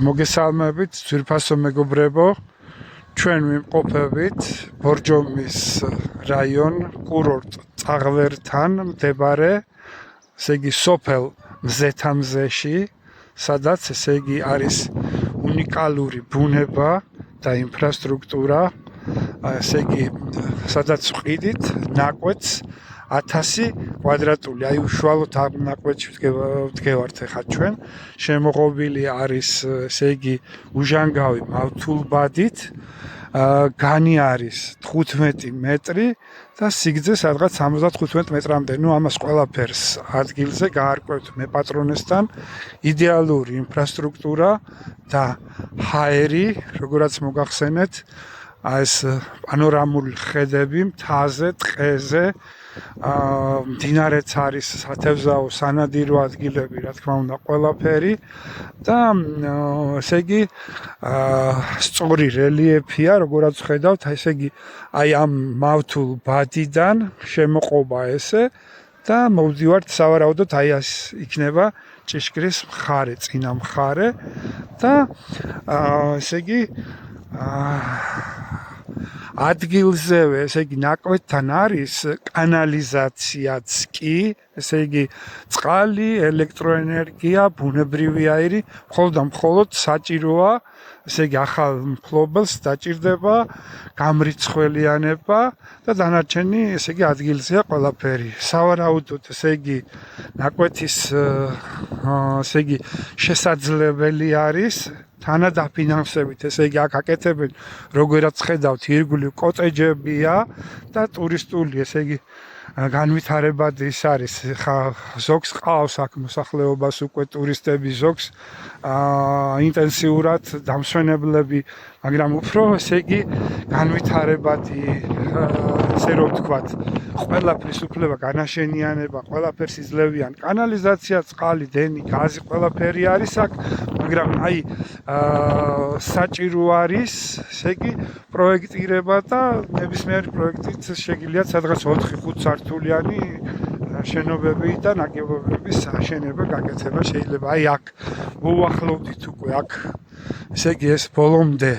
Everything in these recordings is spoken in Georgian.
მოგესალმებით, ძვირფასო მეგობრებო. ჩვენ ვიმყოფებით ბორჯომის რაიონ კურორტ წაღლერთან მდებარე, ესე იგი სოფელ მზეთამზეში, სადაც ესე იგი არის უნიკალური ბუნება და ინფრასტრუქტურა, ესე იგი სადაც ვყიდით ნაკვეთს 1000 კვადრატული, აი უშუალოდ ამ ნაკვეთში ვდგევართ ახლა ჩვენ. შემოღობილი არის, ესე იგი, უჟანგავი მავთულბადით, განი არის 15 მეტრი და სიგრძე სადღაც 75 მეტრამდე. ამას ყველაფერს ადგილზე გაარკვევთ მეპატრონესთან. იდეალური ინფრასტრუქტურა და ჰაერი, როგორაც მოგახსენეთ, ეს პანორამული ხედები მთაზე, ტყეზე, მდინარეც არის სათევზაო სანადირო ადგილები, რა თქმა უნდა, ყველაფერი და ესე იგი სწორი რელიეფია, როგორაც ხედავთ, ესე იგი აი ამ მავთულ ბადიდან შემოყობა ესე და მოვდივართ სავარაუდოდ აი ეს იქნება ჭიშკრის მხარე, წინა მხარე და ესე იგი ადგილზევე, ესე იგი ნაკვეთთან არის კანალიზაციაც კი, ესე იგი წყალი, ელექტროენერგია, ბუნებრივი აირი, მხოლოდ საჭიროა, ესე იგი ახალ მფლობელს დაჭირდება გამრიცხველიანება და დანარჩენი, ესე იგი ადგილზეა ყველაფერი. სავარაუდოდ, ესე იგი ნაკვეთის, ესე იგი შესაძლებელი არის თანადაფინანსებით, ესე იგი აქ აკეთებენ, როგორაც ხედავთ, ირგვლივ კოტეჯებია და ტურისტული, ესე იგი განვითარებადი ის არის, ხა ზოგს ყავს აქ მოსახლეობას უკვე ტურისტები, ზოგს ინტენსიურად დამსვენებლები, მაგრამ უფრო ესე იგი განვითარებადი, ესე რომ ვთქვათ, ყველაფრის უფლება, განაშენიანება, ყველაფერს იძლევიან. კანალიზაცია, წყალი, დენი, გაზი, ყველაფერი არის აქ, მაგრამ აი საჭირო არის, ესე იგი პროექტირება და ნებისმიერი პროექტით შეგიძლიათ სადღაც 4-5 სართულიანი შენობები და ნაგებობების აშენება, გაკეთება შეიძლება. აი აქ მოუახლოვდით უკვე აქ, ესე იგი ეს ბოლომდე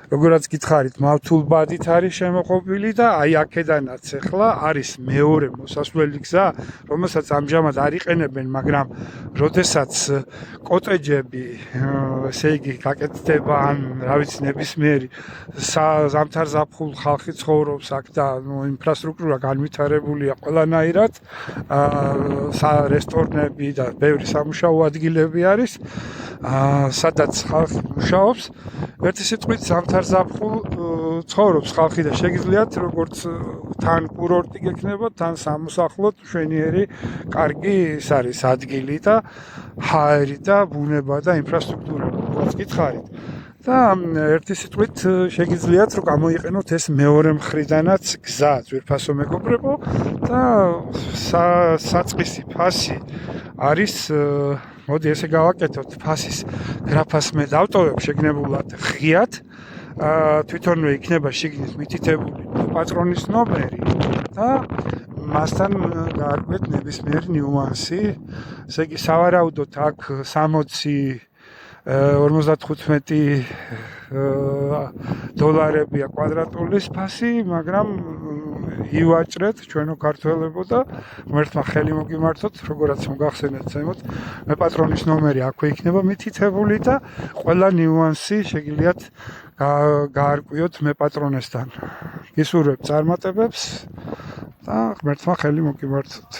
როგორაც გითხარით, მავთულბადით არის შემოღობილი და აი აქედანაც ახლა არის მეორე მოსასვლელი გზა, რომელსაც ამჟამად არ იყენებენ, მაგრამ როდესაც კოტეჯები, ესე იგი, გაკეთდება ან რა ვიცი, ნებისმიერი ზამთარ-ზაფხულ ხალხი ცხოვრობს აქ და ინფრასტრუქტურა განვითარებულია ყველანაირად, რესტორნები და ბევრი სამუშაო ადგილები არის, სადაც ხალხი მუშაობს. ერთი სიტყვით ზამთარ-ზაფხულ ცხოვრობს ხალხი და შეგიძლიათ როგორც თან კურორტი გექნება, თან სამოსახლოდ მშვენიერი, კარგი ის არის ადგილი და ჰაერი და ბუნება და ინფრასტრუქტურა, როგორც გითხარით. და ერთი სიტყვით შეგიძლიათ რომ გამოიყენოთ ეს მეორე მხრიდანაც გზა, ძვირფასო მეგობრებო და საწყისი ფასი არის, მოდი ესე გავაკეთოთ, ფასის გრაფას მე დავტოვებ შეგნებულად ღიად, თვითონვე იქნება შიგნით მითითებული პატრონის ნომერი და მასთან გაარკვევთ ნებისმიერი ნიუანსი, ესე იგი სავარაუდოდ აქ 60-55 დოლარებია კვადრატულის ფასი, მაგრამ ივაჭრეთ ჩვენო ქართველებო და ღმერთმა ხელი მოგიმართოთ, როგორაც მოგახსენეთ ზემოთ, მე პატრონის ნომერი აქვე იქნება მითითებული და ყველა ნიუანსი შეგიძლიათ გაარკვიოთ მე პატრონესთან. გისურვებ წარმატებებს და ღმერთმა ხელი მოგიმართოთ.